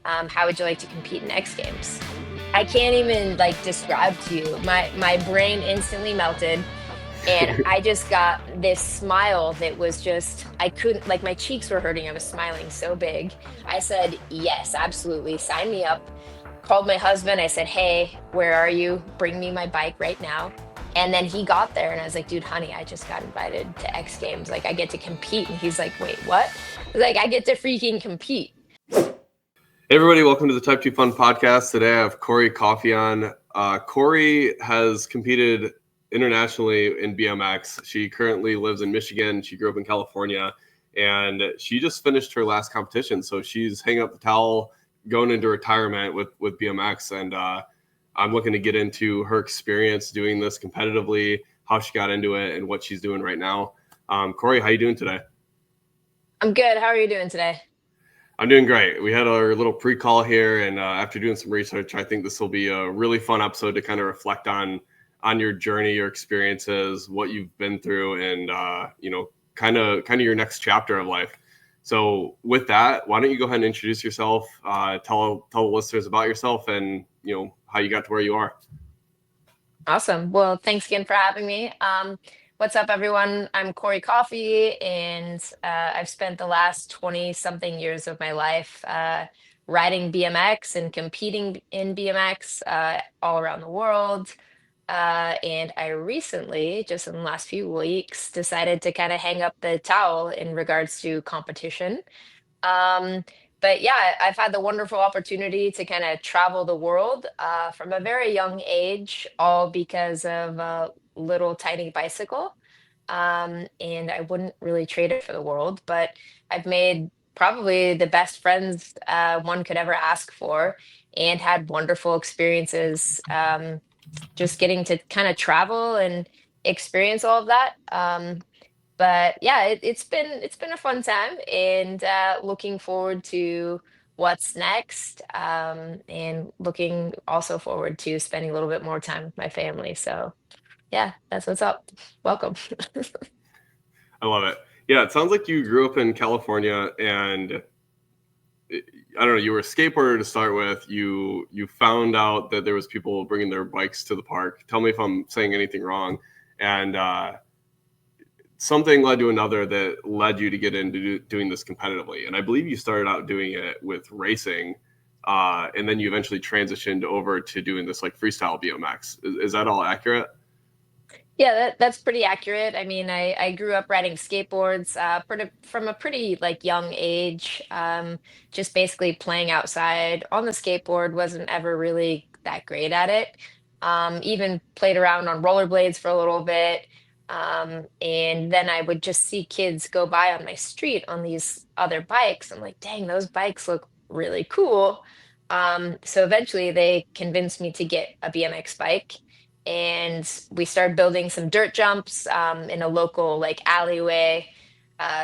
how would you like to compete in X Games? I can't even like describe to you. My brain instantly melted and I just got this smile that was just I couldn't like my cheeks were hurting. I was smiling so big. I said, "Yes, absolutely. Sign me up." Called my husband. I said, "Hey, where are you? Bring me my bike right now." And then he got there and I was like, "Dude, honey, I just got invited to X Games. Like I get to compete." And he's like, "Wait, what?" I was like, "I get to freaking compete." Hey everybody, welcome to the Type 2 Fun podcast. Today I have Cory Coffey on. Cory has competed internationally in BMX. She currently lives in Michigan. She grew up in California, and she just finished her last competition. So she's hanging up the towel, going into retirement with BMX. And I'm looking to get into her experience doing this competitively, how she got into it, and what she's doing right now. Cory, how you doing today? I'm good. How are you doing today? I'm doing great. We had our little pre-call here, and after doing some research, I think this will be a really fun episode to kind of reflect on your journey, your experiences, what you've been through, and kind of your next chapter of life. So, with that, why don't you go ahead and introduce yourself? Tell the listeners about yourself, and how you got to where you are. Awesome. Well, thanks again for having me. What's up, everyone? I'm Cory Coffey, and I've spent the last 20 something years of my life riding BMX and competing in BMX all around the world. And I recently, just in the last few weeks, decided to kind of hang up the towel in regards to competition. Um, but yeah, I've had the wonderful opportunity to kind of travel the world from a very young age, all because of a little tiny bicycle. And I wouldn't really trade it for the world, but I've made probably the best friends one could ever ask for and had wonderful experiences just getting to kind of travel and experience all of that. But yeah, it's been a fun time and looking forward to what's next. And looking also forward to spending a little bit more time with my family. So yeah, that's what's up. Welcome. I love it. Yeah, it sounds like you grew up in California, and I don't know, you were a skateboarder to start with. You found out that there was people bringing their bikes to the park. Tell me if I'm saying anything wrong. And something led to another that led you to get into doing this competitively. And I believe you started out doing it with racing, and then you eventually transitioned over to doing this like freestyle BMX. Is that all accurate? Yeah, that's pretty accurate. I mean, I grew up riding skateboards from a pretty like young age. Just basically playing outside on the skateboard, wasn't ever really that great at it. Even played around on rollerblades for a little bit. And then I would just see kids go by on my street on these other bikes. I'm like, dang, those bikes look really cool. So eventually they convinced me to get a BMX bike and we started building some dirt jumps in a local like alleyway.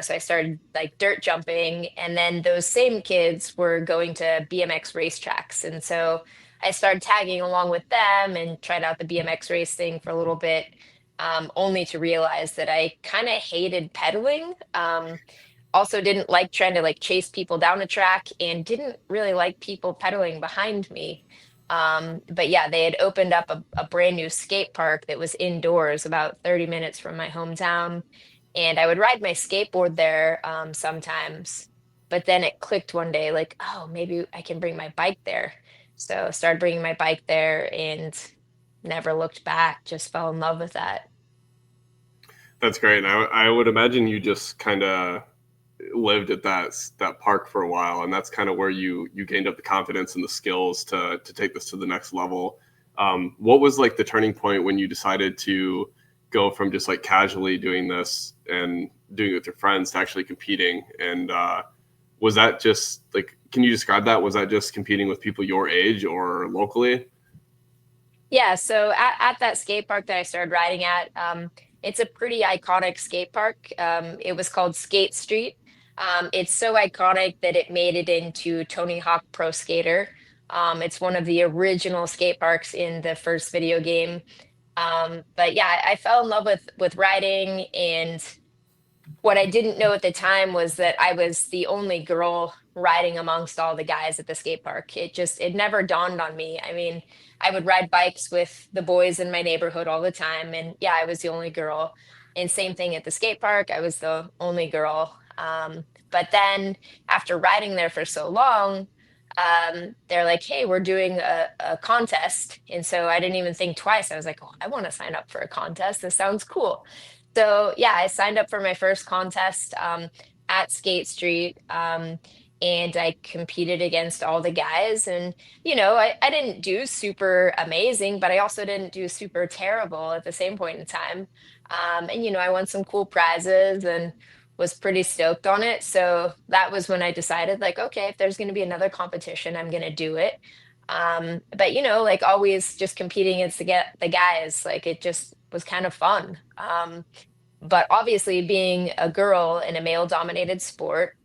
So I started like dirt jumping, and then those same kids were going to BMX racetracks, and so I started tagging along with them and tried out the BMX race thing for a little bit, only to realize that I kind of hated pedaling. Also didn't like trying to like chase people down a track and didn't really like people pedaling behind me. But yeah, they had opened up a brand new skate park that was indoors about 30 minutes from my hometown. And I would ride my skateboard there sometimes. But then it clicked one day, like, oh, maybe I can bring my bike there. So I started bringing my bike there and never looked back, just fell in love with that. That's great. And I would imagine you just kind of lived at that park for a while, and that's kind of where you gained up the confidence and the skills to take this to the next level. What was like the turning point when you decided to go from just like casually doing this and doing it with your friends to actually competing? And was that just like, can you describe that? Was that just competing with people your age or locally? Yeah, so at that skate park that I started riding at, it's a pretty iconic skate park. It was called Skate Street. It's so iconic that it made it into Tony Hawk Pro Skater. It's one of the original skate parks in the first video game. But yeah, I fell in love with riding and What I didn't know at the time was that I was the only girl riding amongst all the guys at the skate park. It never dawned on me. I mean, I would ride bikes with the boys in my neighborhood all the time, and yeah, I was the only girl. And same thing at the skate park, I was the only girl. But then after riding there for so long, they're like, "Hey, we're doing a contest," and so I didn't even think twice. I was like, "Oh, I want to sign up for a contest. This sounds cool." So yeah, I signed up for my first contest at Skate Street, and I competed against all the guys. And I didn't do super amazing, but I also didn't do super terrible at the same point in time. And I won some cool prizes and was pretty stoked on it. So that was when I decided, like, okay, if there's going to be another competition, I'm going to do it. But like always, just competing against the guys, like it just was kind of fun. But obviously, being a girl in a male dominated sport,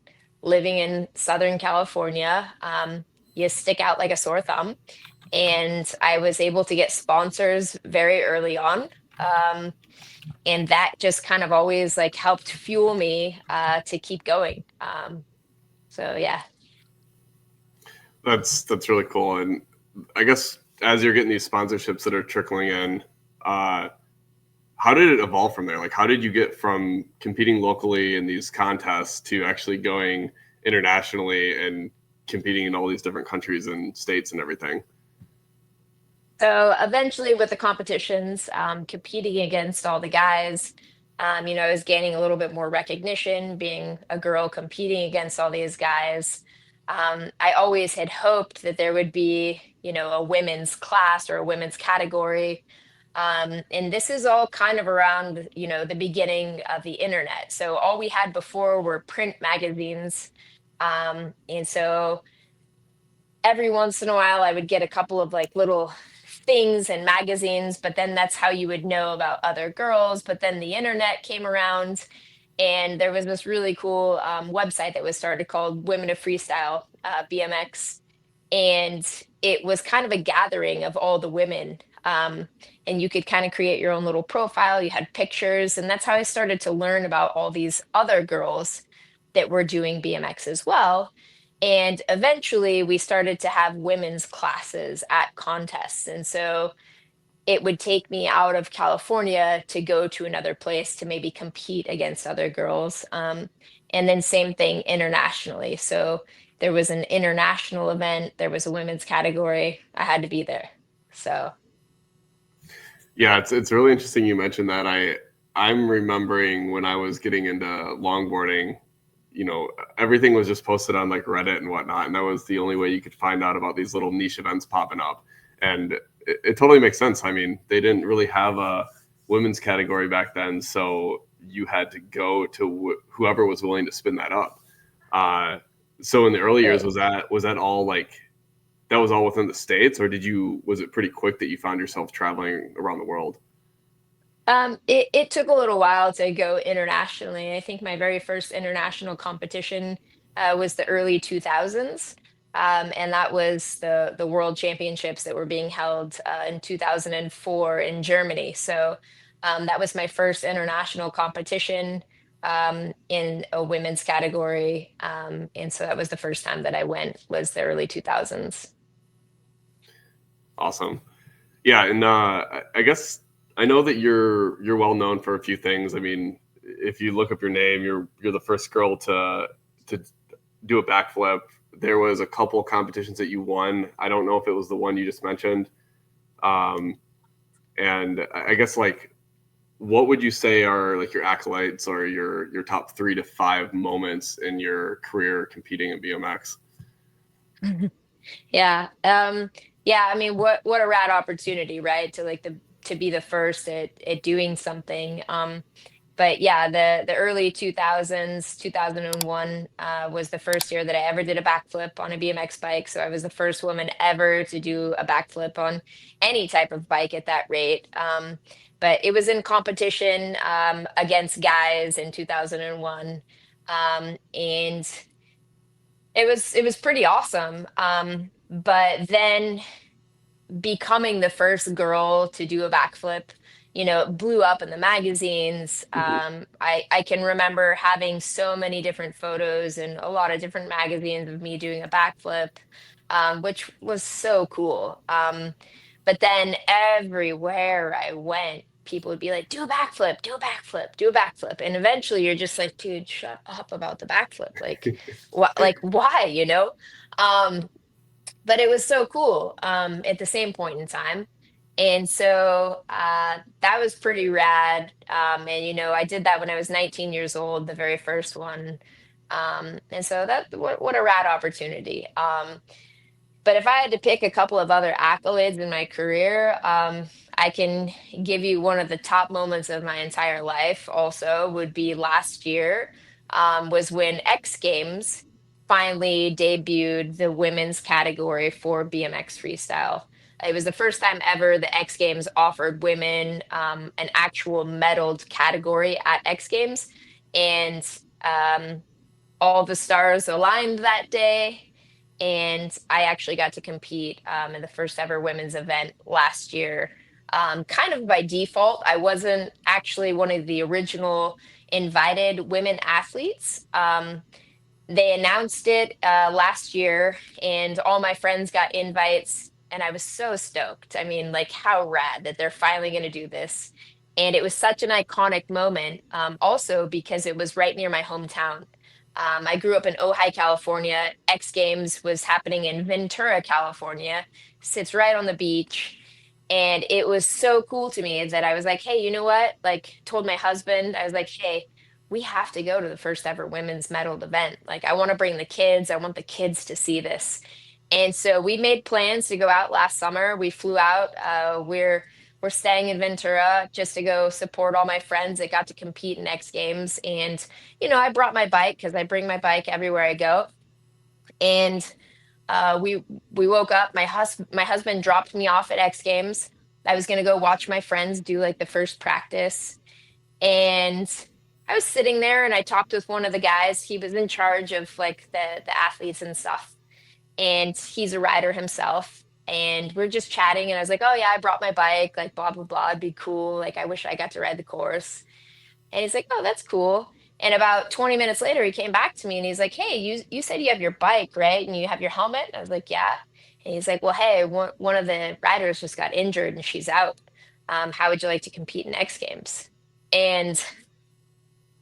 living in Southern California, you stick out like a sore thumb. And I was able to get sponsors very early on. Um, and that just kind of always like helped fuel me to keep going. So yeah. That's really cool. And I guess as you're getting these sponsorships that are trickling in, uh, how did it evolve from there? Like, how did you get from competing locally in these contests to actually going internationally and competing in all these different countries and states and everything? So eventually, with the competitions, competing against all the guys, I was gaining a little bit more recognition, being a girl competing against all these guys. I always had hoped that there would be, a women's class or a women's category. And this is all kind of around, the beginning of the internet. So all we had before were print magazines. And so every once in a while I would get a couple of like little things and magazines, but then that's how you would know about other girls. But then the internet came around, and there was this really cool website that was started called Women of Freestyle, BMX, and it was kind of a gathering of all the women. And you could kind of create your own little profile. You had pictures, and that's how I started to learn about all these other girls that were doing BMX as well. And eventually, we started to have women's classes at contests. And so it would take me out of California to go to another place to maybe compete against other girls. And then, same thing internationally. So there was an international event, there was a women's category. I had to be there. So, Yeah, it's really interesting you mentioned that. I'm remembering when I was getting into longboarding, you know, everything was just posted on like Reddit and whatnot, and that was the only way you could find out about these little niche events popping up. And it totally makes sense. I mean, they didn't really have a women's category back then, so you had to go to whoever was willing to spin that up. Uh, so in the early years, right. was that all like that was all within the states, or was it pretty quick that you found yourself traveling around the world? It took a little while to go internationally. I think my very first international competition was the early 2000s. And that was the World Championships that were being held in 2004 in Germany. So that was my first international competition in a women's category. And so that was the first time that I went, was the early 2000s. Awesome. Yeah, and I guess I know that you're well known for a few things. I mean, if you look up your name, you're the first girl to do a backflip. There was a couple competitions that you won. I don't know if it was the one you just mentioned. Um, and I guess like what would you say are like your accolades or your top 3 to 5 moments in your career competing in BMX? Yeah. Yeah, I mean, what a rad opportunity, right? To be the first at doing something. But yeah, the early 2000s, 2001 was the first year that I ever did a backflip on a BMX bike. So I was the first woman ever to do a backflip on any type of bike at that rate. But it was in competition against guys in 2001. And it was pretty awesome. But then becoming the first girl to do a backflip, it blew up in the magazines. Mhm. I can remember having so many different photos and a lot of different magazines of me doing a backflip, which was so cool. But then everywhere I went, people would be like, do a backflip, do a backflip, do a backflip. And eventually you're just like, dude, shut up about the backflip. Like why, Um, but it was so cool at the same point in time. And so that was pretty rad. And, I did that when I was 19 years old, the very first one. And so what a rad opportunity. But if I had to pick a couple of other accolades in my career, I can give you one of the top moments of my entire life also would be last year, was when X Games finally debuted the women's category for BMX Freestyle. It was the first time ever the X Games offered women an actual medaled category at X Games. And um, all the stars aligned that day. And I actually got to compete in the first ever women's event last year. Kind of by default, I wasn't actually one of the original invited women athletes. They announced it last year, and all my friends got invites, and I was so stoked. I mean, like, how rad that they're finally going to do this. And it was such an iconic moment, also because it was right near my hometown. I grew up in Ojai, California. X Games was happening in Ventura, California, sits right on the beach. And it was so cool to me that I was like, hey, you know what? Like, told my husband, I was like, hey, we have to go to the first ever women's medaled event. Like, I want to bring the kids. I want the kids to see this. And so we made plans to go out last summer. We flew out. We're staying in Ventura just to go support all my friends that got to compete in X Games. And I brought my bike because I bring my bike everywhere I go. And we woke up. My husband dropped me off at X Games. I was gonna go watch my friends do like the first practice, and I was sitting there and I talked with one of the guys. He was in charge of like the athletes and stuff. And he's a rider himself. And we're just chatting and I was like, "Oh yeah, I brought my bike, like blah blah blah. It'd be cool. Like I wish I got to ride the course." And he's like, "Oh, that's cool." And about 20 minutes later, he came back to me and he's like, "Hey, you said you have your bike, right? And you have your helmet?" And I was like, "Yeah." And he's like, "Well, hey, one of the riders just got injured and she's out. How would you like to compete in X Games?" And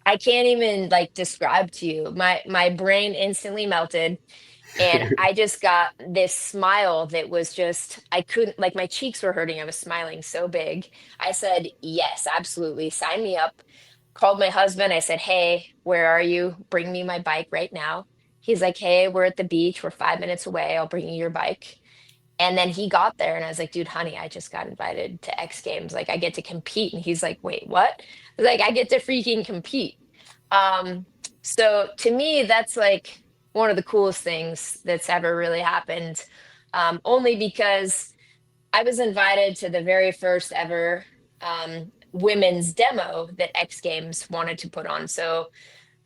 I can't even like describe to you. My brain instantly melted and I just got this smile that was just I couldn't like my cheeks were hurting. I was smiling so big. I said, "Yes, absolutely. Sign me up." Called my husband. I said, "Hey, where are you? Bring me my bike right now." He's like, "Hey, we're at the beach. We're 5 minutes away. I'll bring you your bike." And then he got there and I was like, "Dude, honey, I just got invited to X Games. Like I get to compete." And he's like, "Wait, what?" I was like, "I get to freaking compete." Um, so to me, that's like one of the coolest things that's ever really happened. Only because I was invited to the very first ever women's demo that X Games wanted to put on. So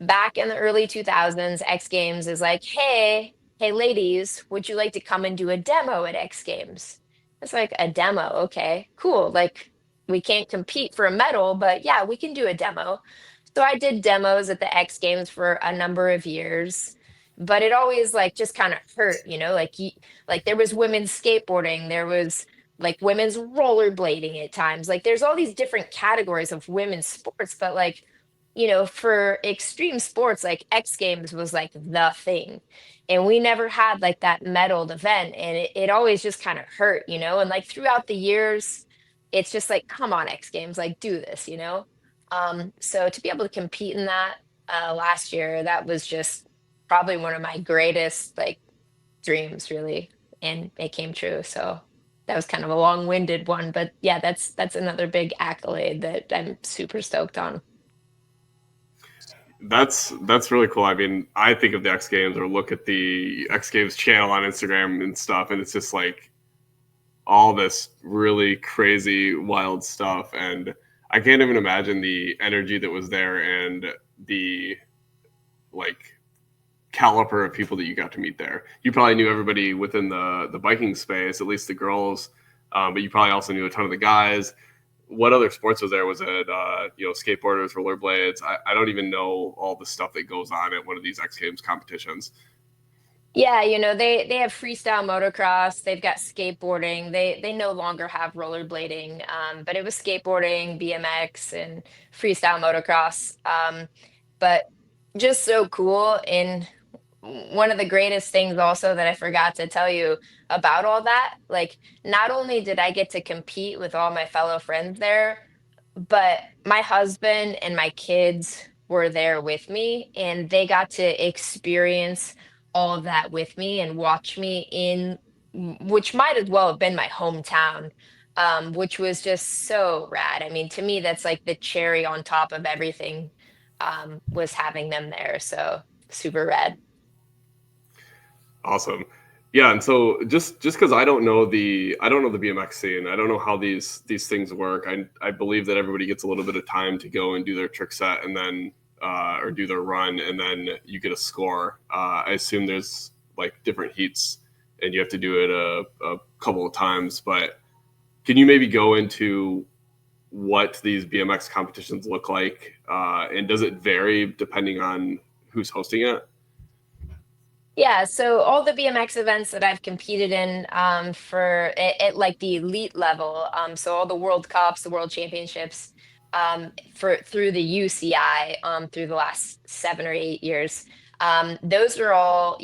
back in the early 2000s, X Games is like, hey, ladies, would you like to come and do a demo at X Games? It's like a demo. Okay, cool. Like, we can't compete for a medal, but yeah, we can do a demo. So I did demos at the X Games for a number of years, but it always like just kind of hurt, like there was women's skateboarding, there was like women's rollerblading at times. Like there's all these different categories of women's sports, but like for extreme sports, like X Games was like the thing. And we never had like that medaled event. And it always just kind of hurt, And like throughout the years, it's just like, come on, X Games, like do this. So to be able to compete in that last year, that was just probably one of my greatest like dreams, really. And it came true. So that was kind of a long-winded one, but yeah, that's another big accolade that I'm super stoked on. That's really cool. I mean, I think of the X Games or look at the X Games channel on Instagram and stuff, and it's just like all this really crazy, wild stuff. And I can't even imagine the energy that was there and the like caliber of people that you got to meet there. You probably knew everybody within the biking space, at least the girls, but you probably also knew a ton of the guys. what other sports was there? Was it skateboarders, rollerblades? I don't even know all the stuff that goes on at one of these X Games competitions. Yeah, they have freestyle motocross, they've got skateboarding. They no longer have rollerblading, but it was skateboarding, BMX, and freestyle motocross. But just so cool. And one of the greatest things also that I forgot to tell you about all that, like not only did I get to compete with all my fellow friends there, but my husband and my kids were there with me, and they got to experience all of that with me and watch me in which might as well have been my hometown, which was just so rad. I mean, to me, that's like the cherry on top of everything, was having them there. So super rad. Awesome. Yeah, and so just because I don't know the BMX scene, I don't know how these things work. I believe that everybody gets a little bit of time to go and do their trick set, and then or do their run, and then you get a score. I assume there's like different heats, and you have to do it a couple of times. But can you maybe go into what these BMX competitions look like, and does it vary depending on who's hosting it? Yeah, so all the BMX events that I've competed in, for at like the elite level, so all the World Cups, the World Championships, for through the UCI, through the last 7 or 8 years, those are all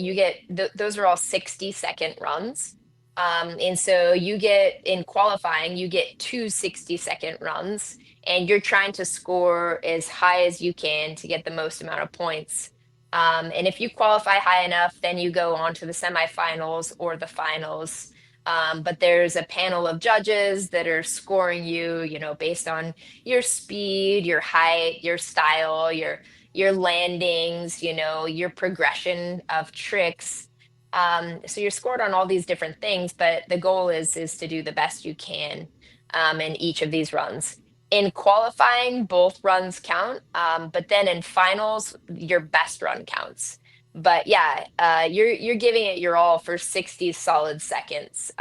those are all 60-second runs. And so you get in qualifying, you get two 60-second runs, and you're trying to score as high as you can to get the most amount of points. And if you qualify high enough, then you go on to the semifinals or the finals. But there's a panel of judges that are scoring you, based on your speed, your height, your style, your landings, your progression of tricks. So you're scored on all these different things, but the goal is to do the best you can, in each of these runs. In qualifying, both runs count, but then in finals, your best run counts. But yeah, you're giving it your all for 60 solid seconds,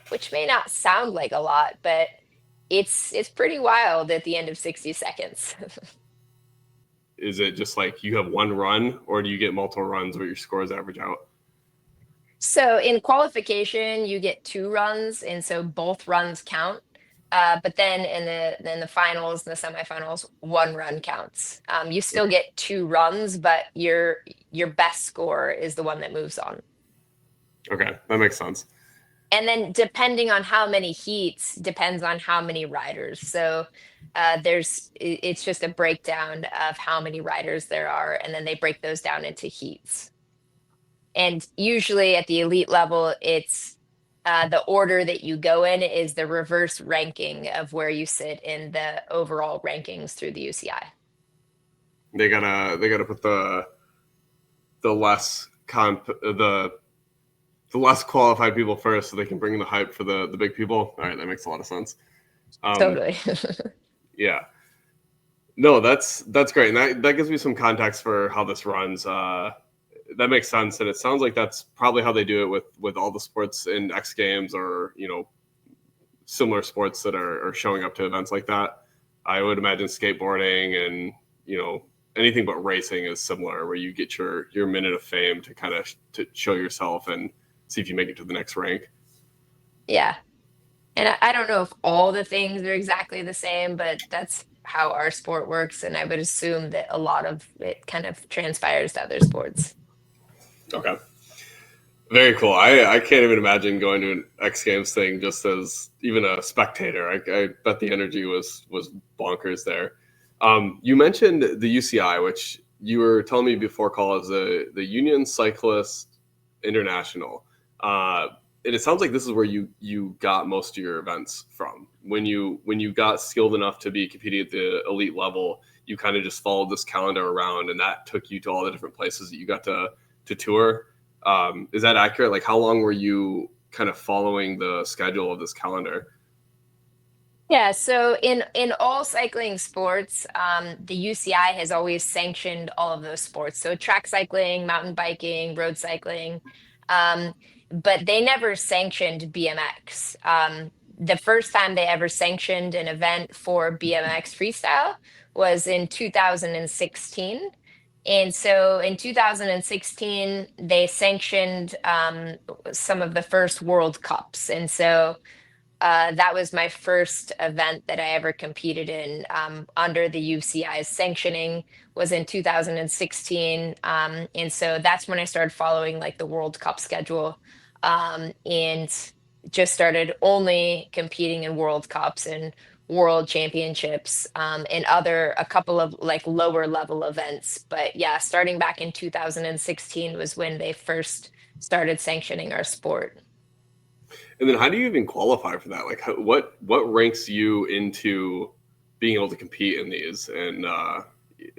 which may not sound like a lot, but it's pretty wild at the end of 60 seconds. Is it just like you have one run, or do you get multiple runs where your scores average out? So in qualification, you get two runs, and so both runs count. But then in the finals and the semifinals, one run counts. You still Okay. get two runs, but your best score is the one that moves on. Okay, that makes sense. And then depending on how many heats, depends on how many riders. So it's just a breakdown of how many riders there are, and then they break those down into heats. And usually at the elite level, it's the order that you go in is the reverse ranking of where you sit in the overall rankings through the UCI. They gotta put the less comp the less qualified people first, so they can bring the hype for the big people. All right, that makes a lot of sense. Um, Totally. yeah, no, that's great, and that gives me some context for how this runs. That makes sense, and it sounds like that's probably how they do it with all the sports in X Games, or similar sports that are showing up to events like that. I would imagine skateboarding and anything but racing is similar, where you get your minute of fame to kind of to show yourself and see if you make it to the next rank. Yeah. And I don't know if all the things are exactly the same, but that's how our sport works. And I would assume that a lot of it kind of transpires to other sports. Okay, very cool. I can't even imagine going to an X Games thing just as even a spectator. I bet the energy was bonkers there. You mentioned the UCI, which you were telling me before call is the Union Cycliste International. And it sounds like this is where you got most of your events from. When you got skilled enough to be competing at the elite level, you kind of just followed this calendar around, and that took you to all the different places that you got to tour. Is that accurate? Like, how long were you kind of following the schedule of this calendar? Yeah, so in all cycling sports, the UCI has always sanctioned all of those sports. So track cycling, mountain biking, road cycling, um, but they never sanctioned BMX. the first time they ever sanctioned an event for BMX Freestyle was in 2016. And so in 2016, they sanctioned some of the first World Cups. And so that was my first event that I ever competed in under the UCI's sanctioning was in 2016. And so that's when I started following like the World Cup schedule and just started only competing in World Cups and World Championships and a couple of like lower level events. But yeah, starting back in 2016 was when they first started sanctioning our sport. And then how do you even qualify for that? Like, what ranks you into being able to compete in these, and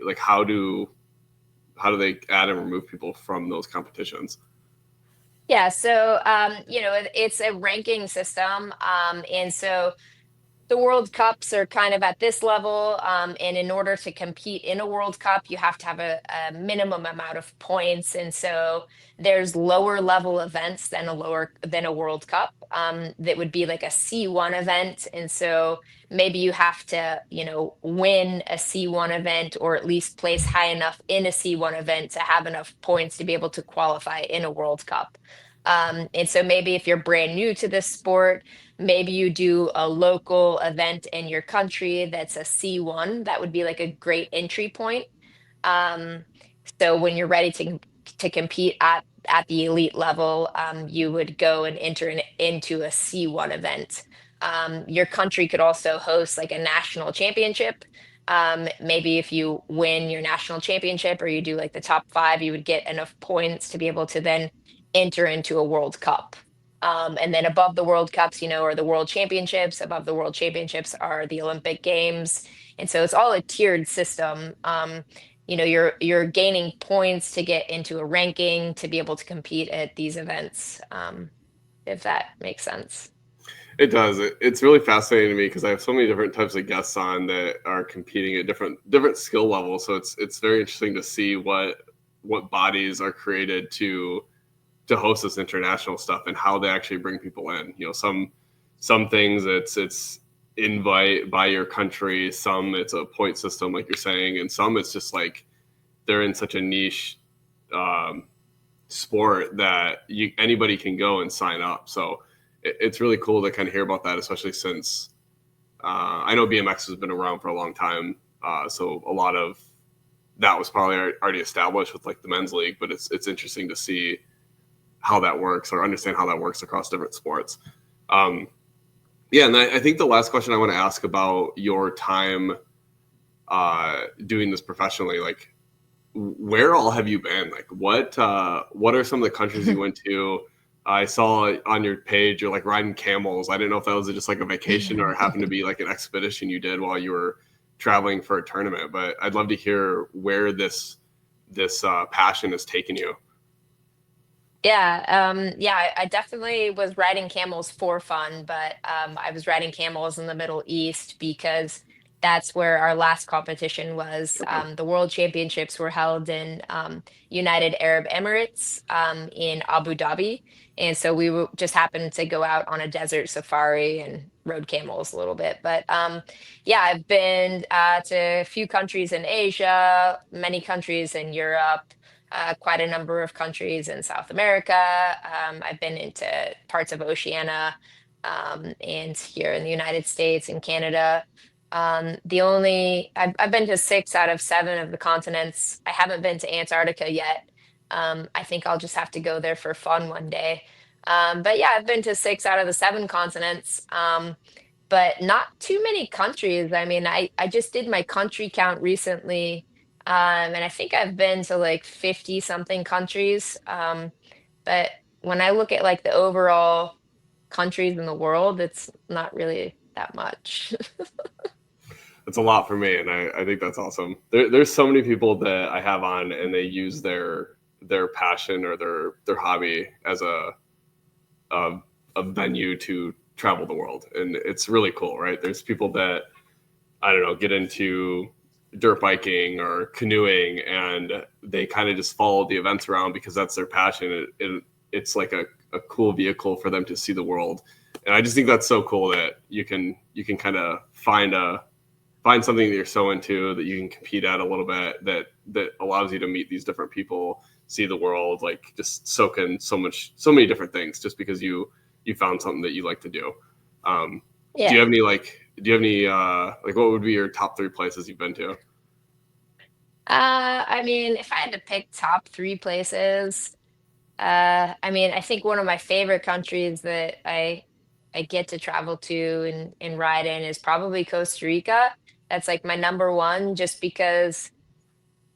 like how do they add and remove people from those competitions? Yeah, so it's a ranking system, and so the World Cups are kind of at this level, and in order to compete in a World Cup, you have to have a minimum amount of points, and so there's lower level events than a World Cup, that would be like a C1 event, and so maybe you have to, win a C1 event or at least place high enough in a C1 event to have enough points to be able to qualify in a World Cup. And so maybe if you're brand new to this sport, maybe you do a local event in your country that's a C1. That would be like a great entry point. Um, so when you're ready to compete at the elite level, you would go and into a C1 event. Your country could also host like a national championship. Maybe if you win your national championship or you do like the top five, you would get enough points to be able to then enter into a World Cup. And then above the World Cups, are the World Championships. Above the World Championships are the Olympic Games. And so it's all a tiered system. You're gaining points to get into a ranking to be able to compete at these events, if that makes sense. It does. It's really fascinating to me because I have so many different types of guests on that are competing at different skill levels. So it's very interesting to see what bodies are created to host this international stuff and how they actually bring people in. Some things it's invite by your country, some it's a point system like you're saying, and some it's just like they're in such a niche um, sport that anybody can go and sign up. So it's really cool to kind of hear about that, especially since I know BMX has been around for a long time. So a lot of that was probably already established with like the men's league, but it's interesting to see how that works or understand how that works across different sports. Um, yeah, and I think the last question I want to ask about your time doing this professionally, like where all have you been? Like what are some of the countries you went to? I saw on your page you're like riding camels. I didn't know if that was just like a vacation or happened to be like an expedition you did while you were traveling for a tournament. But I'd love to hear where this passion has taken you. Yeah, I definitely was riding camels for fun, but I was riding camels in the Middle East because that's where our last competition was. Okay. The World Championships were held in United Arab Emirates in Abu Dhabi, and so just happened to go out on a desert safari and rode camels a little bit. But yeah, I've been to a few countries in Asia, many countries in Europe, quite a number of countries in South America. I've been into parts of Oceania, and here in the United States and Canada. I've been to 6 out of 7 of the continents. I haven't been to Antarctica yet. I think I'll just have to go there for fun one day. But yeah, I've been to 6 out of the 7 continents. But not too many countries. I mean, I just did my country count recently, and I think I've been to like 50 something countries. But when I look at like the overall countries in the world, it's not really that much. It's a lot for me, and I think that's awesome. There's so many people that I have on, and they use their passion or their hobby as a, a venue to travel the world, and it's really cool, right? There's people that I don't know get into dirt biking or canoeing, and they kind of just follow the events around because that's their passion. It's like a cool vehicle for them to see the world. And I just think that's so cool that you can kind of find something that you're so into that you can compete at a little bit, that allows you to meet these different people, see the world, like just soak in so many different things just because you found something that you like to do. Um, do you Yeah. have any do you have any like what would be your top three places you've been to? I mean, if I had to pick top three places, I mean, I think one of my favorite countries that I get to travel to and ride in is probably Costa Rica. That's like my number one, just because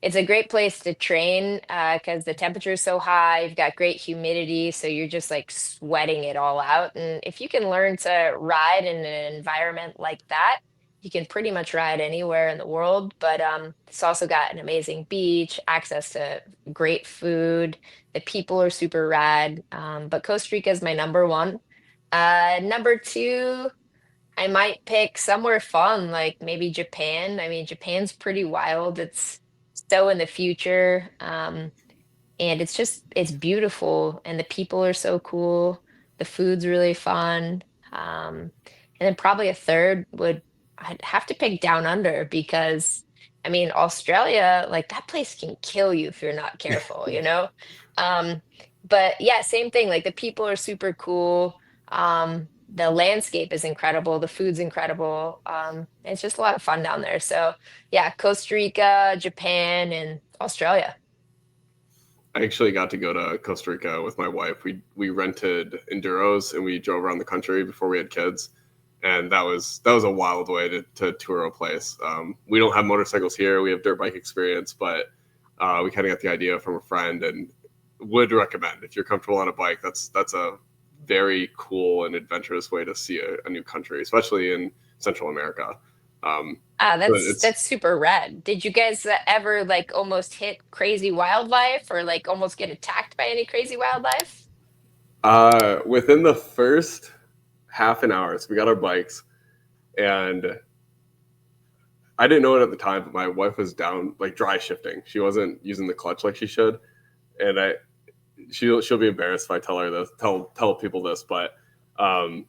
it's a great place to train because the temperature is so high. You've got great humidity, so you're just like sweating it all out. And if you can learn to ride in an environment like that, you can pretty much ride anywhere in the world. But it's also got an amazing beach, access to great food. The people are super rad. But Costa Rica is my number one. Number two. I might pick somewhere fun, like maybe Japan. I mean, Japan's pretty wild. It's so in the future. And it's just it's beautiful and the people are so cool. The food's really fun. Um, and then probably a third would I'd have to pick Down Under because I mean Australia, like that place can kill you if you're not careful, you know? Um, but yeah, same thing. Like the people are super cool. The landscape is incredible, the food's incredible. It's just a lot of fun down there. So yeah, Costa Rica, Japan, and Australia. I actually got to go to Costa Rica with my wife. We rented enduros and we drove around the country before we had kids, and that was a wild way to tour a place. We don't have motorcycles here. We have dirt bike experience, but we kind of got the idea from a friend and would recommend if you're comfortable on a bike. That's a very cool and adventurous way to see a new country, especially in Central America. Um, Ah, but that's super rad. Did you guys ever like almost hit crazy wildlife or like almost get attacked by any crazy wildlife? within the first half an hour, so we got our bikes, and I didn't know it at the time, but my wife was down like dry shifting. She wasn't using the clutch like she should, and she'll be embarrassed if I tell her this, tell people this, but um,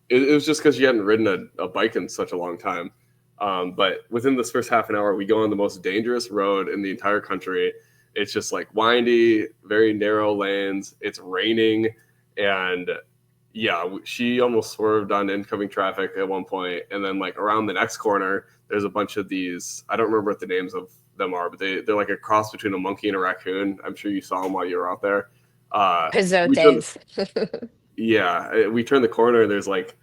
it was just because she hadn't ridden a bike in such a long time. But within this first half an hour, we go on the most dangerous road in the entire country. It's just like windy, very narrow lanes. It's raining, and yeah, she almost swerved on incoming traffic at one point, and then like around the next corner, there's a bunch of these. I don't remember what the names of them are, but they're like a cross between a monkey and a raccoon. I'm sure you saw them while you were out there. We turned, Pizotes. yeah, we turned the corner. There's like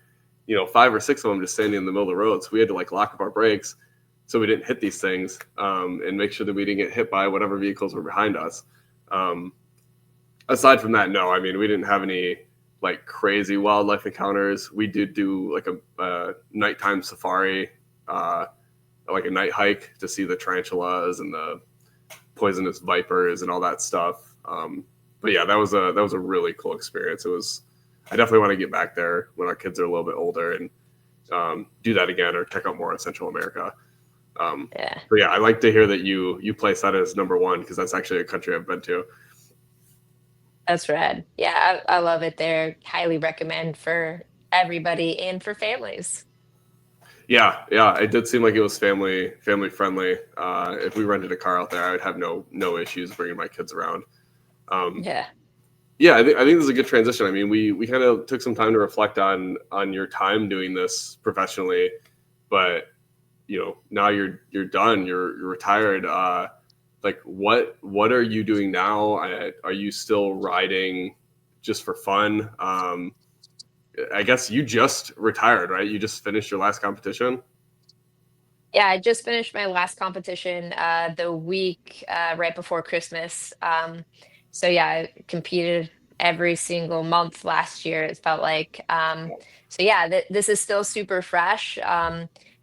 five or six of them just standing in the middle of the road. So we had to like lock up our brakes so we didn't hit these things, and make sure that we didn't get hit by whatever vehicles were behind us. Um, Aside from that, no, I mean, we didn't have any like crazy wildlife encounters. We did do like a nighttime safari, uh, like a night hike to see the tarantulas and the poisonous vipers and all that stuff. But yeah, that was a really cool experience. It was. I definitely want to get back there when our kids are a little bit older and do that again or check out more in Central America. Yeah, But yeah, I like to hear that you place that as number one because that's actually a country I've been to. that's rad. Yeah, I love it there. Highly recommend for everybody and for families. Yeah, yeah, it did seem like it was family friendly. If we rented a car out there, I would have no issues bringing my kids around. Um, Yeah. yeah, I think this is a good transition. I mean, we kind of took some time to reflect on your time doing this professionally, but now you're done. You're retired. Like what are you doing now? Are you still riding just for fun? I guess you just retired, right? You just finished your last competition. Yeah, I just finished my last competition the week right before Christmas. So yeah, I competed every single month last year, it felt like. So yeah, this is still super fresh.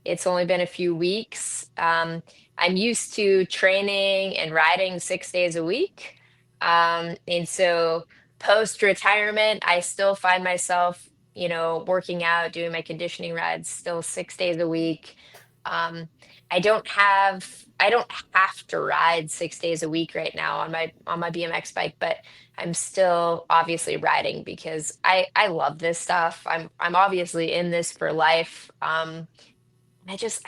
It's only been a few weeks. I'm used to training and riding 6 days a week. And so post-retirement, I still find myself, working out, doing my conditioning rides still 6 days a week. Um, I don't have to ride 6 days a week right now on my BMX bike, but I'm still obviously riding because I love this stuff. I'm obviously in this for life. I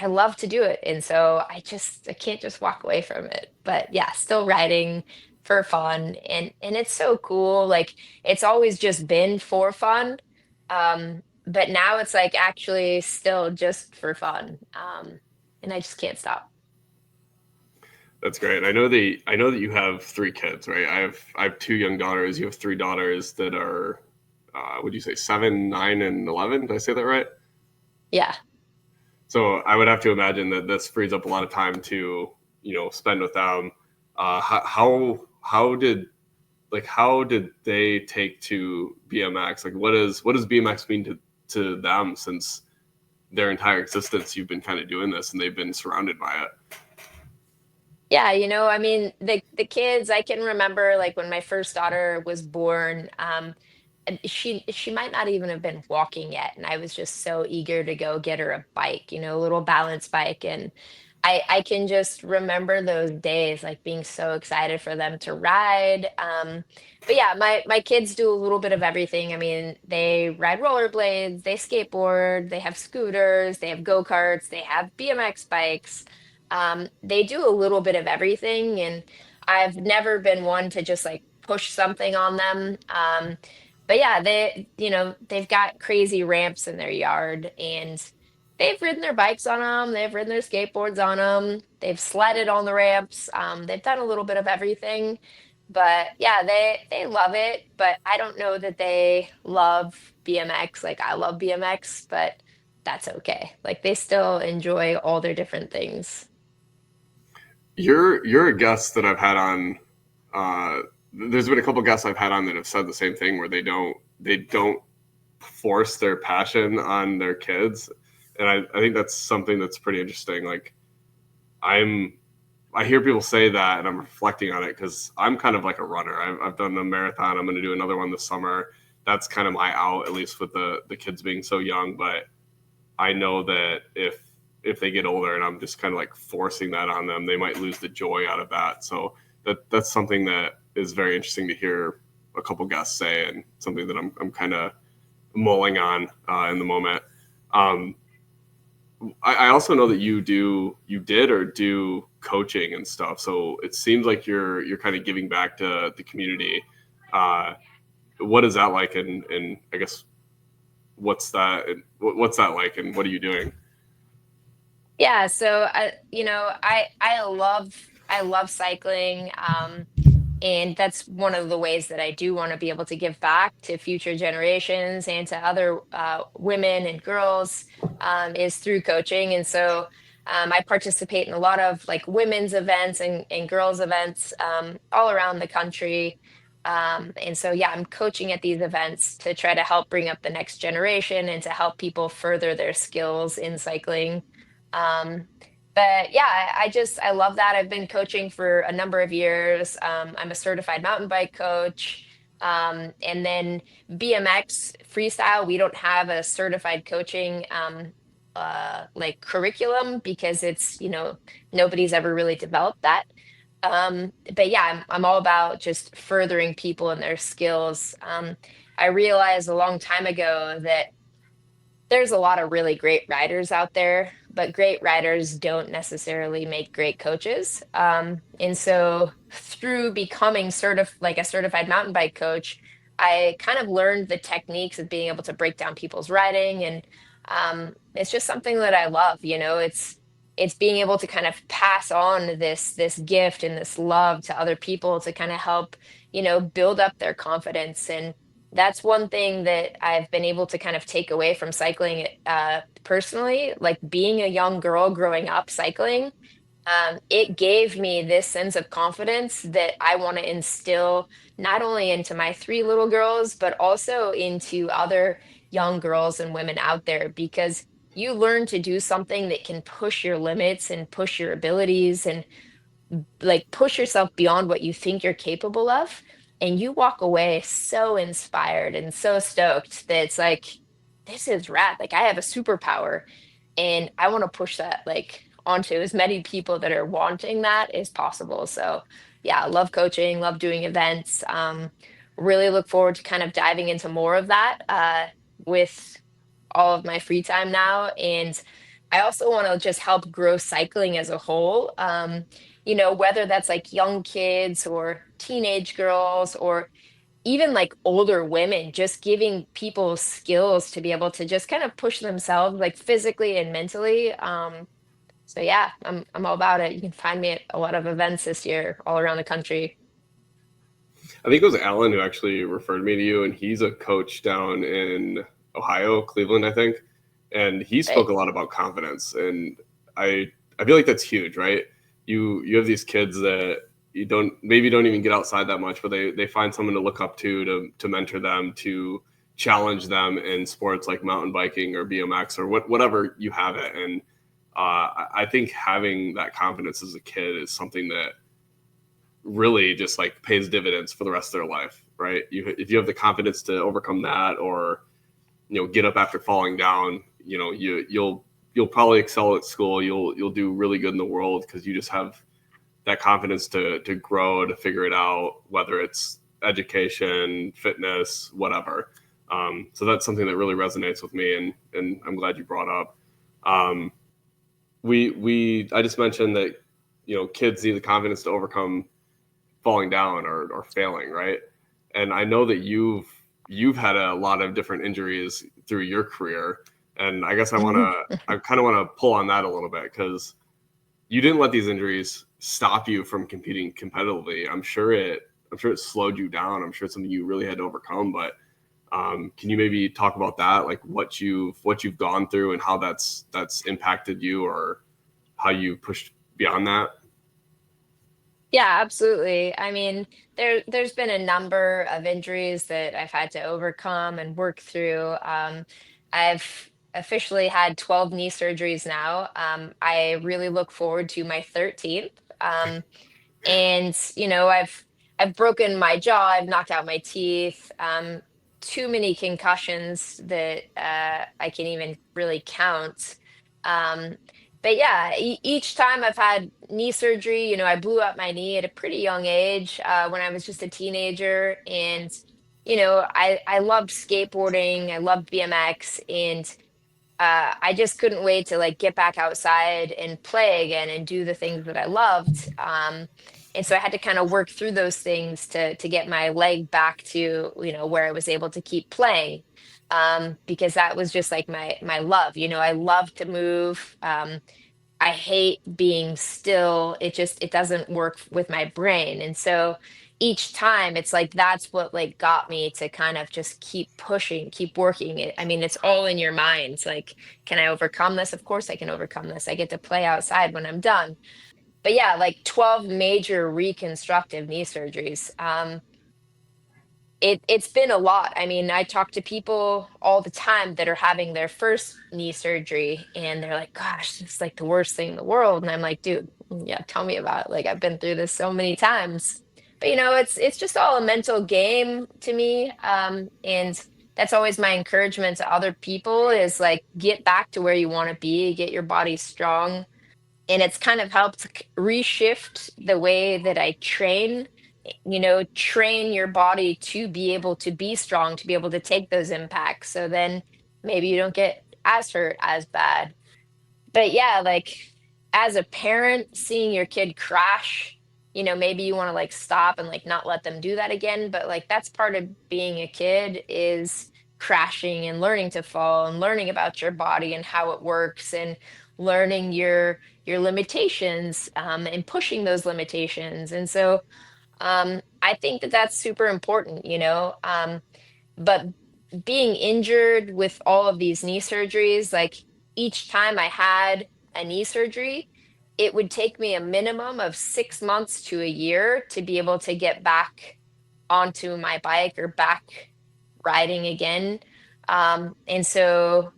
love to do it. And so I can't just walk away from it. But yeah, still writing for fun. And it's so cool. Like it's always just been for fun. But now it's like actually still just for fun. And I just can't stop. That's great. I know that you have three kids, right? I have two young daughters. You have three daughters that are, would you say 7, 9, and 11? Did I say that right? Yeah. So I would have to imagine that this frees up a lot of time to, spend with them. How did how did they take to BMX? Like what does BMX mean to them, since their entire existence you've been kind of doing this and they've been surrounded by it? Yeah, I mean, the kids, I can remember like when my first daughter was born, and she might not even have been walking yet, and I was just so eager to go get her a bike, a little balance bike, and I can just remember those days like being so excited for them to ride. But yeah, my kids do a little bit of everything. I mean, they ride rollerblades, they skateboard, they have scooters, they have go-karts, they have BMX bikes. They do a little bit of everything, and I've never been one to just like push something on them. But yeah, they've got crazy ramps in their yard, and they've ridden their bikes on them, they've ridden their skateboards on them, they've sledded on the ramps. They've done a little bit of everything. But yeah, they love it, but I don't know that they love BMX like I love BMX, but that's okay. Like they still enjoy all their different things. You're a guest that I've had on. Uh, there's been a couple guests I've had on that have said the same thing, where they don't force their passion on their kids, and I think that's something that's pretty interesting. Like I'm I hear people say that, and I'm reflecting on it because I'm kind of like a runner. I've done a marathon. I'm going to do another one this summer. That's kind of my out, at least with the kids being so young. But I know that if they get older and I'm just kind of like forcing that on them, they might lose the joy out of that. So that's something that is very interesting to hear a couple guests say, and something that I'm kind of mulling on in the moment. Um, I also know that you did or do coaching and stuff. So it seems like you're kind of giving back to the community. Uh, what is that like? And I guess what's that like? And what are you doing? Yeah, so I love cycling. And that's one of the ways that I do want to be able to give back to future generations and to other women and girls, is through coaching. And so I participate in a lot of like women's events and girls' events all around the country. And so, yeah, I'm coaching at these events to try to help bring up the next generation and to help people further their skills in cycling. Um, but yeah, I love that. I've been coaching for a number of years. I'm a certified mountain bike coach. And then BMX freestyle, we don't have a certified coaching like curriculum because nobody's ever really developed that. But yeah, I'm all about just furthering people and their skills. I realized a long time ago that there's a lot of really great writers out there, but great writers don't necessarily make great coaches. And so through becoming like a certified mountain bike coach, I kind of learned the techniques of being able to break down people's writing. And it's just something that I love, it's being able to kind of pass on this gift and this love to other people to kind of help, build up their confidence. And that's one thing that I've been able to kind of take away from cycling personally, like being a young girl growing up cycling. It gave me this sense of confidence that I want to instill not only into my three little girls, but also into other young girls and women out there because you learn to do something that can push your limits and push your abilities and like push yourself beyond what you think you're capable of. And you walk away so inspired and so stoked that it's like, this is rad. Like I have a superpower. and I want to push that like onto as many people that are wanting that as possible. So yeah, I love coaching, love doing events. Really look forward to kind of diving into more of that with all of my free time now. And I also want to just help grow cycling as a whole. Whether that's like young kids or teenage girls or even like older women, just giving people skills to be able to just kind of push themselves like physically and mentally. So yeah, I'm all about it. You can find me at a lot of events this year all around the country. I think it was Alan who actually referred me to you, and he's a coach down in Ohio, Cleveland, I think. And he spoke Right. a lot about confidence, and I feel like that's huge, right? You have these kids that you don't even get outside that much, but they find someone to look up to mentor them, to challenge them in sports like mountain biking or BMX or whatever you have it. And I think having that confidence as a kid is something that really just like pays dividends for the rest of their life, right? If you have the confidence to overcome that, or get up after falling down, you'll probably excel at school. You'll do really good in the world because you just have that confidence to grow, to figure it out, whether it's education, fitness, whatever. So that's something that really resonates with me, and I'm glad you brought up. Um, we I just mentioned that kids need the confidence to overcome falling down or failing, right? And I know that you've had a lot of different injuries through your career, and I guess I kind of want to pull on that a little bit because you didn't let these injuries stop you from competing competitively. I'm sure it slowed you down. I'm sure it's something you really had to overcome. But can you maybe talk about that, like what you've gone through and how that's impacted you, or how you pushed beyond that? Yeah, absolutely. I mean, there's been a number of injuries that I've had to overcome and work through. I've officially had 12 knee surgeries now. I really look forward to my 13th. And I've broken my jaw, I've knocked out my teeth, too many concussions that I can even really count. Um, but yeah, each time I've had knee surgery, I blew up my knee at a pretty young age when I was just a teenager, and I loved skateboarding, I loved BMX, and I just couldn't wait to like get back outside and play again and do the things that I loved. And so I had to kind of work through those things to get my leg back to where I was able to keep playing, because that was just like my love. I love to move. I hate being still. It doesn't work with my brain. And so each time it's like that's what like got me to kind of just keep pushing, keep working it. I mean, it's all in your mind. It's like, can I overcome this? Of course I can overcome this. I get to play outside when I'm done. But yeah, like 12 major reconstructive knee surgeries. It's been a lot. I mean, I talk to people all the time that are having their first knee surgery and they're like, gosh, it's like the worst thing in the world. And I'm like, dude, yeah, tell me about it. Like I've been through this so many times. But it's just all a mental game to me. And that's always my encouragement to other people is like get back to where you want to be, get your body strong, and it's kind of helped reshift the way that I train, train your body to be able to be strong, to be able to take those impacts. So then maybe you don't get as hurt as bad. But yeah, like as a parent, seeing your kid crash, maybe you want to like stop and like not let them do that again. But like that's part of being a kid is crashing and learning to fall and learning about your body and how it works and learning your limitations and pushing those limitations. And so I think that that's super important, but being injured with all of these knee surgeries, like each time I had a knee surgery, it would take me a minimum of 6 months to a year to be able to get back onto my bike or back riding again. And so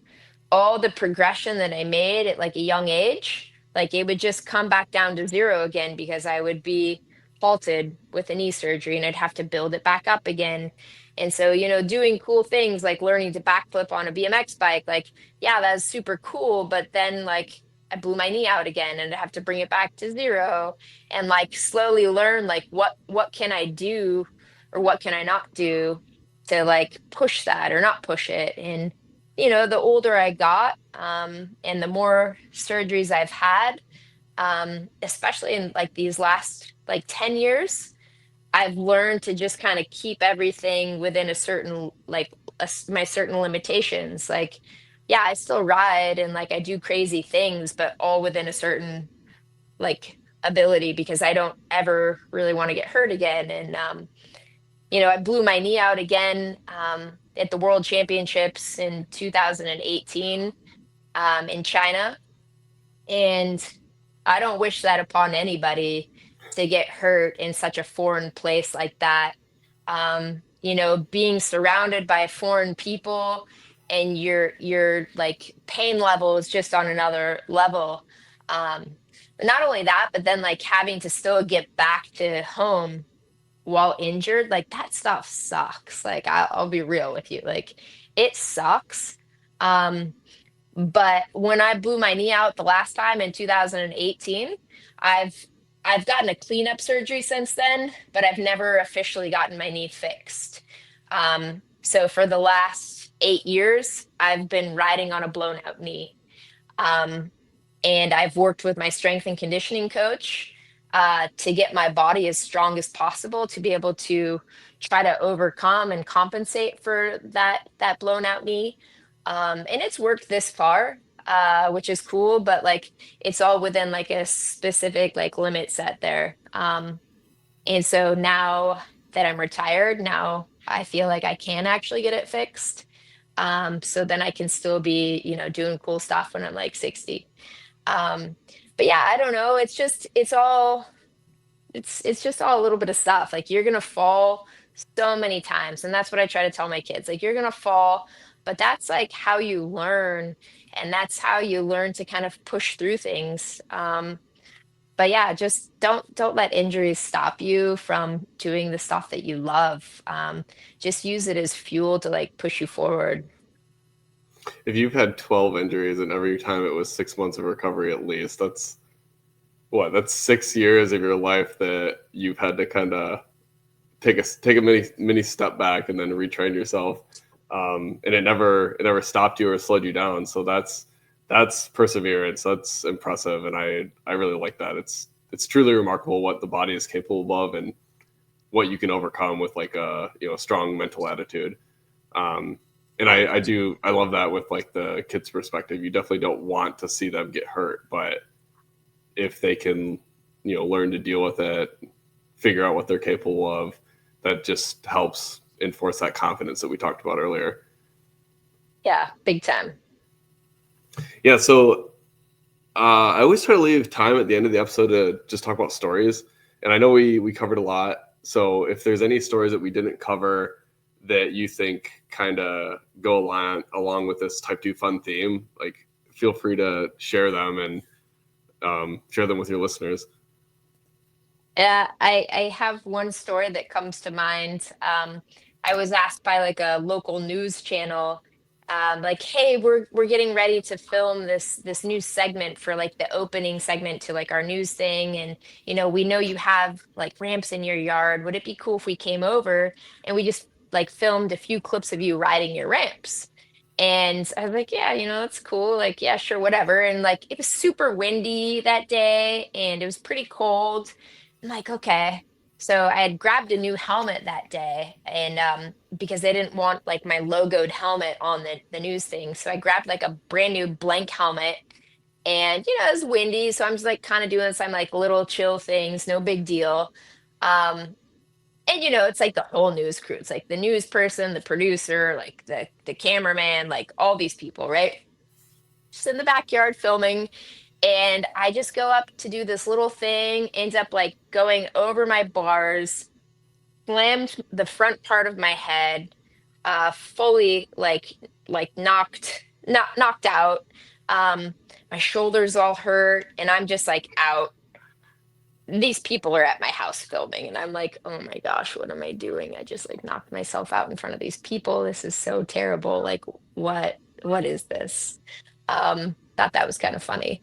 all the progression that I made at like a young age, like it would just come back down to zero again because I would be halted with a knee surgery and I'd have to build it back up again. And so, doing cool things like learning to backflip on a BMX bike, like, yeah, that's super cool. But then, like, I blew my knee out again and I have to bring it back to zero and like slowly learn like what can I do or what can I not do to like push that or not push it. And the older I got, and the more surgeries I've had, especially in like these last like 10 years, I've learned to just kind of keep everything within a certain like my certain limitations. Like, yeah, I still ride and like I do crazy things, but all within a certain like ability because I don't ever really want to get hurt again. And I blew my knee out again at the World Championships in 2018 in China. And I don't wish that upon anybody to get hurt in such a foreign place like that. Being surrounded by foreign people and your like pain level is just on another level. But not only that, but then like having to still get back to home while injured, like that stuff sucks. Like I'll be real with you. Like it sucks. Um, but when I blew my knee out the last time in 2018, I've I've gotten a cleanup surgery since then, but I've never officially gotten my knee fixed. So for the last 8 years, I've been riding on a blown out knee. Um, and I've worked with my strength and conditioning coach to get my body as strong as possible to be able to try to overcome and compensate for that blown out knee. And it's worked this far, which is cool, but like it's all within like a specific like limit set there. And so now that I'm retired, now I feel like I can actually get it fixed. So then I can still be, doing cool stuff when I'm like 60. Um, but yeah, I don't know. It's just all a little bit of stuff. Like you're gonna fall so many times, and that's what I try to tell my kids. Like you're gonna fall, but that's like how you learn, and that's how you learn to kind of push through things. But yeah, just don't let injuries stop you from doing the stuff that you love. Just use it as fuel to like push you forward. If you've had 12 injuries and every time it was 6 months of recovery at least, that's what? That's 6 years of your life that you've had to kind of take a mini step back and then retrain yourself. And it never stopped you or slowed you down. So that's perseverance. That's impressive, and I really like that. It's truly remarkable what the body is capable of and what you can overcome with like a strong mental attitude. Um, and I love that with like the kids' perspective. You definitely don't want to see them get hurt, but if they can learn to deal with it, figure out what they're capable of, that just helps enforce that confidence that we talked about earlier. Yeah, big time. Yeah, so I always try to leave time at the end of the episode to just talk about stories, and I know we covered a lot. So if there's any stories that we didn't cover that you think kind of go along with this type 2 fun theme, like feel free to share them and share them with your listeners. Yeah, I have one story that comes to mind. I was asked by like a local news channel, like, "Hey, we're getting ready to film this new segment for like the opening segment to like our news thing, and we know you have like ramps in your yard. Would it be cool if we came over and we just like filmed a few clips of you riding your ramps?" And I was like, "Yeah, that's cool. Like, yeah, sure, whatever." And like, it was super windy that day, and it was pretty cold. I'm like, okay. So I had grabbed a new helmet that day, and because they didn't want like my logoed helmet on the news thing. So I grabbed like a brand new blank helmet, and it was windy, so I'm just like kind of doing some like little chill things, no big deal. Um and it's like the whole news crew. It's like the news person, the producer, like the cameraman, like all these people, right? Just in the backyard filming, and I just go up to do this little thing, ends up like going over my bars, slammed the front part of my head, fully like knocked out. Um, my shoulders all hurt, and I'm just like out. these people are at my house filming, and I'm like, oh my gosh, what am I doing? I just like knocked myself out in front of these people. This is so terrible. Like, what is this? Thought that was kind of funny,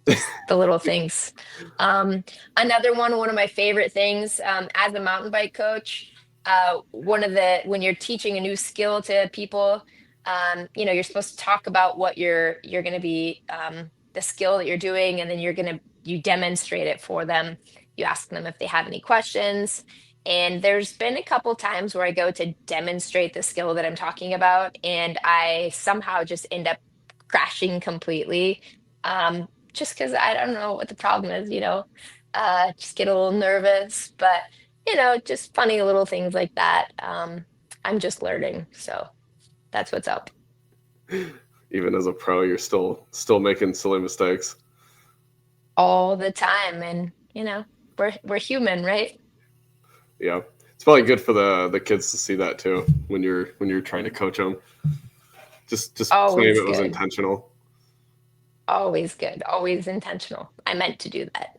just the little things. Um, Another one of my favorite things, as a mountain bike coach, one of the when you're teaching a new skill to people, you're supposed to talk about what you're going to be, the skill that you're doing, and then you demonstrate it for them. You ask them if they have any questions. And there's been a couple times where I go to demonstrate the skill that I'm talking about, and I somehow just end up crashing completely. Just because I don't know what the problem is. Just get a little nervous, but just funny little things like that. I'm just learning, so that's what's up. Even as a pro, you're still making silly mistakes. All the time, and we're human, right? Yeah, it's probably good for the kids to see that too when you're trying to coach them. Just claim Always it was good. intentional. Always good. Always intentional. I meant to do that.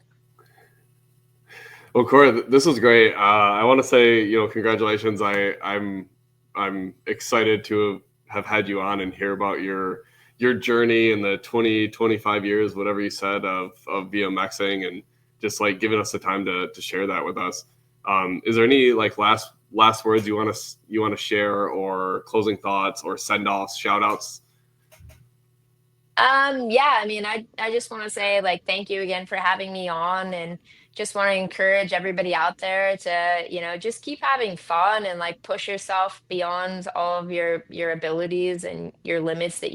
Well, Cory, this was great. I want to say, congratulations. I'm excited to have had you on and hear about your journey in the 20-25 years, whatever you said, of BMXing, and just like giving us the time to share that with us. Is there any like last words you want to share, or closing thoughts, or send offs, shout outs? Yeah, I mean, I just want to say like thank you again for having me on, and just want to encourage everybody out there to, just keep having fun and like push yourself beyond all of your abilities and your limits that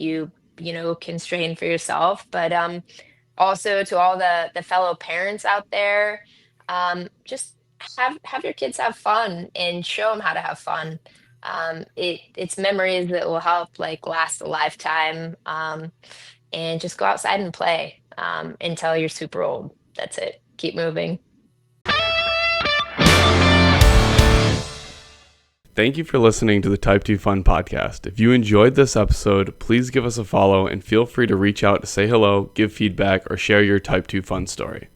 constrain for yourself. But also to all the fellow parents out there, just have your kids have fun and show them how to have fun. It's memories that will help like last a lifetime. And just go outside and play, until you're super old. That's it. Keep moving. Thank you for listening to the Type 2 Fun podcast. If you enjoyed this episode, please give us a follow and feel free to reach out to say hello, give feedback, or share your Type 2 Fun story.